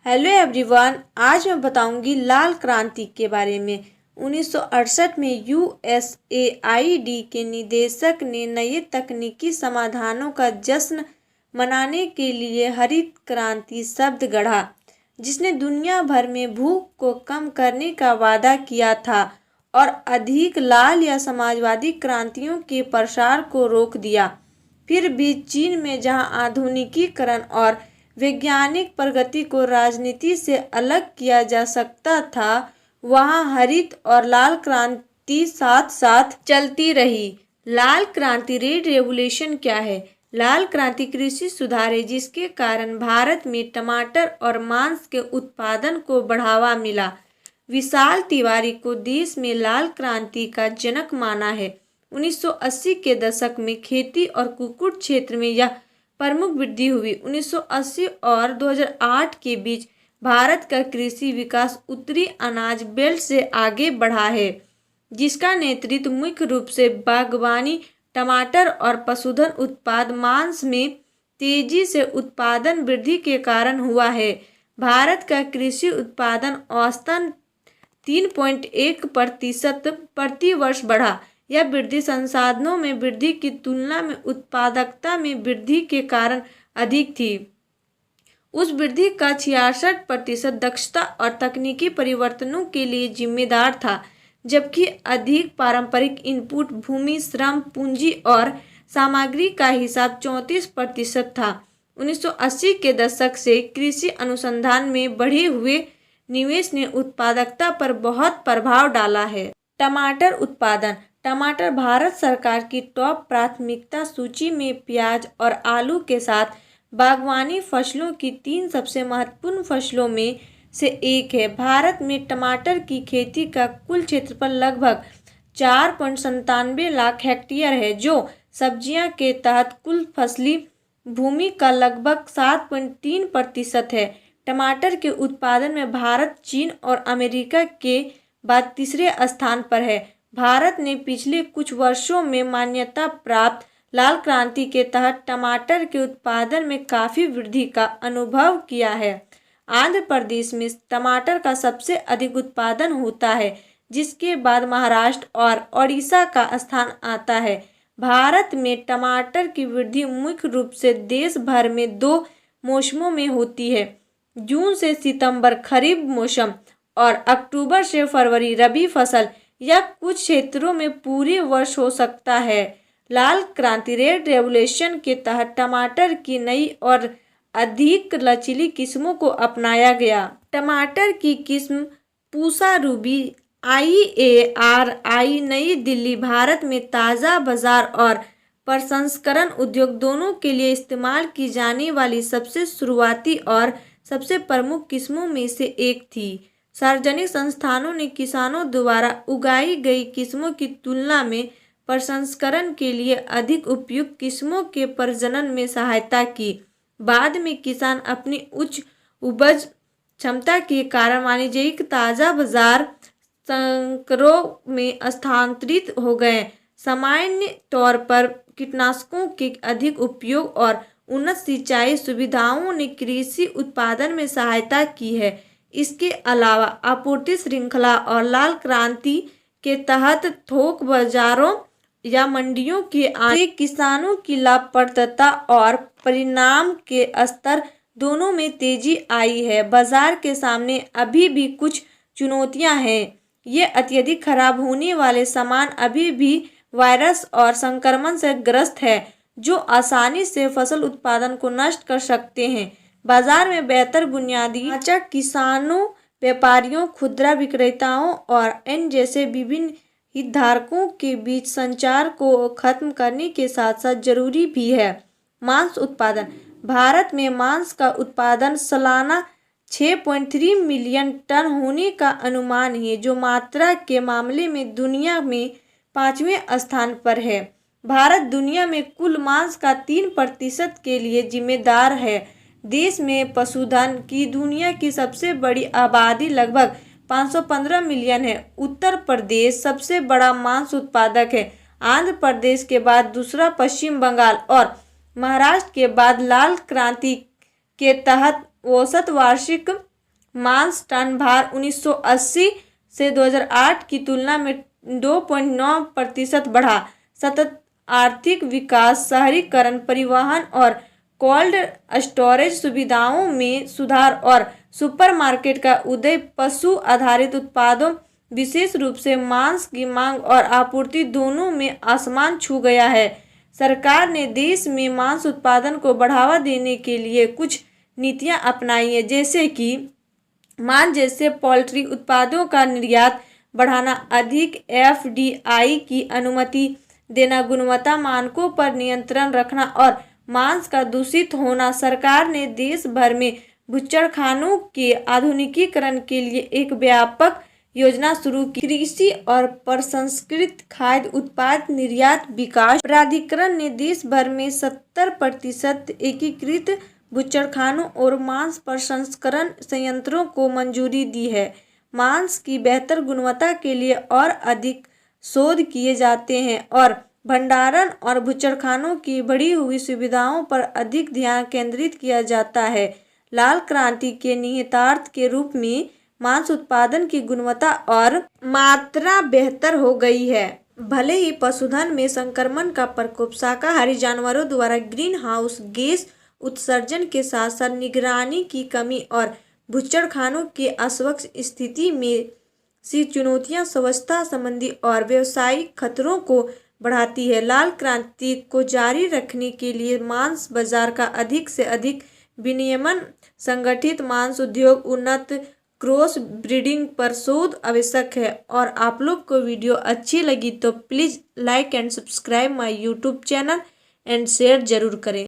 Hello everyone, आज मैं बताऊंगी लाल क्रांति के बारे में। 1968 में यूएसएआईडी के निदेशक ने नए तकनीकी समाधानों का जश्न मनाने के लिए हरित क्रांति शब्द गढ़ा, जिसने दुनिया भर में भूख को कम करने का वादा किया था और अधिक लाल या समाजवादी क्रांतियों के प्रसार को रोक दिया। फिर भी चीन में जहां आधुनिकीकरण और वैज्ञानिक प्रगति को राजनीति से अलग किया जा सकता था, वहां हरित और लाल क्रांति साथ साथ चलती रही। लाल क्रांति रेड रेवोल्यूशन क्या है? लाल क्रांति कृषि सुधार है, जिसके कारण भारत में टमाटर और मांस के उत्पादन को बढ़ावा मिला। विशाल तिवारी को देश में लाल क्रांति का जनक माना है। 1980 के दशक में खेती और कुक्कुट क्षेत्र में यह प्रमुख वृद्धि हुई। 1980 और 2008 के बीच भारत का कृषि विकास उत्तरी अनाज बेल्ट से आगे बढ़ा है, जिसका नेतृत्व मुख्य रूप से बागवानी, टमाटर और पशुधन उत्पाद मांस में तेजी से उत्पादन वृद्धि के कारण हुआ है। भारत का कृषि उत्पादन औसतन 3.1% प्रति वर्ष बढ़ा। यह वृद्धि संसाधनों में वृद्धि की तुलना में उत्पादकता में वृद्धि के कारण अधिक थी। उस वृद्धि का 66% दक्षता और तकनीकी परिवर्तनों के लिए जिम्मेदार था, जबकि अधिक पारंपरिक इनपुट, भूमि, श्रम, पूंजी और सामग्री का हिसाब 34% था। 1980 के दशक से कृषि अनुसंधान में बढ़े हुए निवेश ने उत्पादकता पर बहुत प्रभाव डाला है। टमाटर उत्पादन। टमाटर भारत सरकार की टॉप प्राथमिकता सूची में प्याज और आलू के साथ बागवानी फसलों की 3 सबसे महत्वपूर्ण फसलों में से एक है। भारत में टमाटर की खेती का कुल क्षेत्रफल लगभग 4.97 लाख हेक्टेयर है, जो सब्जियां के तहत कुल फसली भूमि का लगभग 7.3% है। टमाटर के उत्पादन में भारत चीन और अमेरिका के बाद तीसरे स्थान पर है। भारत ने पिछले कुछ वर्षों में मान्यता प्राप्त लाल क्रांति के तहत टमाटर के उत्पादन में काफ़ी वृद्धि का अनुभव किया है। आंध्र प्रदेश में टमाटर का सबसे अधिक उत्पादन होता है, जिसके बाद महाराष्ट्र और ओडिशा का स्थान आता है। भारत में टमाटर की वृद्धि मुख्य रूप से देश भर में 2 मौसमों में होती है: जून से सितंबर खरीफ मौसम और अक्टूबर से फरवरी रबी फसल। यह कुछ क्षेत्रों में पूरे वर्ष हो सकता है। लाल क्रांति रेड रेवोल्यूशन के तहत टमाटर की नई और अधिक लचीली किस्मों को अपनाया गया। टमाटर की किस्म पूसा रूबी IARI नई दिल्ली, भारत में ताज़ा बाजार और प्रसंस्करण उद्योग दोनों के लिए इस्तेमाल की जाने वाली सबसे शुरुआती और सबसे प्रमुख किस्मों में से एक थी। सार्वजनिक संस्थानों ने किसानों द्वारा उगाई गई किस्मों की तुलना में प्रसंस्करण के लिए अधिक उपयुक्त किस्मों के प्रजनन में सहायता की। बाद में किसान अपनी उच्च उपज क्षमता के कारण वाणिज्यिक ताज़ा बाजार संकरों में स्थानांतरित हो गए। सामान्य तौर पर कीटनाशकों के अधिक उपयोग और उन्नत सिंचाई सुविधाओं ने कृषि उत्पादन में सहायता की है। इसके अलावा आपूर्ति श्रृंखला और लाल क्रांति के तहत थोक बाजारों या मंडियों के आने से किसानों की लाभप्रदता और परिणाम के स्तर दोनों में तेजी आई है। बाजार के सामने अभी भी कुछ चुनौतियां हैं। ये अत्यधिक खराब होने वाले सामान अभी भी वायरस और संक्रमण से ग्रस्त है, जो आसानी से फसल उत्पादन को नष्ट कर सकते हैं। बाजार में बेहतर बुनियादी ढांचा किसानों, व्यापारियों, खुदरा विक्रेताओं और अन्य जैसे विभिन्न हितधारकों के बीच संचार को खत्म करने के साथ साथ जरूरी भी है। मांस उत्पादन। भारत में मांस का उत्पादन सालाना 6.3 मिलियन टन होने का अनुमान है, जो मात्रा के मामले में दुनिया में 5वें स्थान पर है। भारत दुनिया में कुल मांस का 3% के लिए जिम्मेदार है। देश में पशुधन की दुनिया की सबसे बड़ी आबादी लगभग 515 मिलियन है। उत्तर प्रदेश सबसे बड़ा मांस उत्पादक है। आंध्र प्रदेश के बाद दूसरा पश्चिम बंगाल और महाराष्ट्र के बाद। लाल क्रांति के तहत औसत वार्षिक मांस टन भार 1980 से 2008 की तुलना में 2.9% बढ़ा। सतत आर्थिक विकास, शहरीकरण, परिवहन और कोल्ड स्टोरेज सुविधाओं में सुधार और सुपरमार्केट का उदय पशु आधारित उत्पादों, विशेष रूप से मांस की मांग और आपूर्ति दोनों में आसमान छू गया है। सरकार ने देश में मांस उत्पादन को बढ़ावा देने के लिए कुछ नीतियां अपनाई हैं, जैसे कि मांस जैसे पोल्ट्री उत्पादों का निर्यात बढ़ाना, अधिक एफडीआई की अनुमति देना, गुणवत्ता मानकों पर नियंत्रण रखना और मांस का दूषित होना। सरकार ने देश भर में बूचड़खानों के आधुनिकीकरण के लिए एक व्यापक योजना शुरू की। कृषि और प्रसंस्कृत खाद्य उत्पाद निर्यात विकास प्राधिकरण ने देश भर में 70% एकीकृत बूचड़खानों और मांस प्रसंस्करण संयंत्रों को मंजूरी दी है। मांस की बेहतर गुणवत्ता के लिए और अधिक शोध किए जाते हैं और भंडारण और बूचड़खानों की बढ़ी हुई सुविधाओं पर अधिक ध्यान केंद्रित किया जाता है। लाल क्रांति के निहितार्थ के रूप में मांस उत्पादन की गुणवत्ता और मात्रा बेहतर हो गई है। भले ही पशुधन में संक्रमण का प्रकोप, शाकाहारी जानवरों द्वारा ग्रीन हाउस गैस उत्सर्जन के साथ साथ निगरानी की कमी और बूचड़खानों की अस्वच्छ स्थिति में सी चुनौतियां स्वच्छता संबंधी और व्यावसायिक खतरों को बढ़ाती है। लाल क्रांति को जारी रखने के लिए मांस बाजार का अधिक से अधिक विनियमन, संगठित मांस उद्योग, उन्नत क्रॉस ब्रीडिंग पर शोध आवश्यक है। और आप लोग को वीडियो अच्छी लगी तो please like and subscribe my YouTube channel and share जरूर करें।